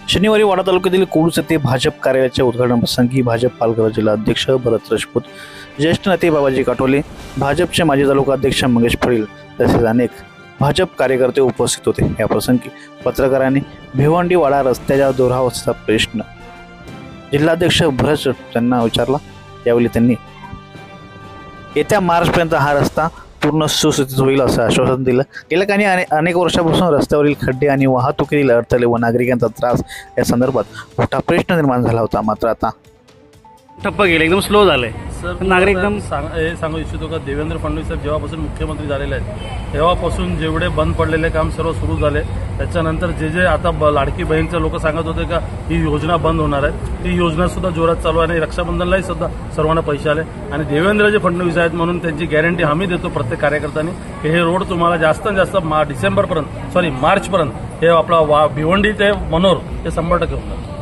शनिवारी वाडा तालुक्यातील कोडूस येथे भाजप कार्यालयाच्या उद्घाटन प्रसंगी भाजप पालघर जिल्हा अध्यक्ष भरत राजपूत, ज्येष्ठ नेते बाबाजी काटोले, भाजपचे माजी तालुका अध्यक्ष मंगेश पडील तसेच अनेक भाजप कार्यकर्ते उपस्थित होते। या प्रसंगी पत्रकारांनी भिवंडी वाडा रस्त्याच्या दुरावस्थेचा प्रश्न जिल्हाध्यक्ष भरत यांना विचारला। यावेळी त्यांनी येत्या मार्चपर्यंत हा रस्ता पूर्ण सुस्थितीत होईल असं आश्वासन दिलं। गेल्या काही अनेक वर्षापासून रस्त्यावरील खड्डे आणि वाहतुकीतील अडथळे व नागरिकांचा त्रास या संदर्भात मोठा प्रश्न निर्माण झाला होता। मात्र आता ठप्प गेले, एकदम स्लो झाले सर। नागरिक एकदम सांगू इच्छितो का देवेंद्र फडणवीस साहेब जेव्हापासून मुख्यमंत्री झालेले आहेत तेव्हापासून जेवढे बंद पडलेले काम सर्व सुरू झाले। त्याच्यानंतर जे आता लाडकी बहीणचे लोक सांगत होते का ही योजना बंद होणार आहे, ती योजना सुद्धा जोरात चालू आहे आणि रक्षाबंधनलाही सुद्धा सर्वांना पैसे आले आणि देवेंद्रजी फडणवीस आहेत म्हणून त्यांची गॅरंटी आम्ही देतो प्रत्येक कार्यकर्त्यांनी की हे रोड तुम्हाला जास्तीत जास्त मार्चपर्यंत हे आपला भिवंडी ते मनोर हे 100% होणार।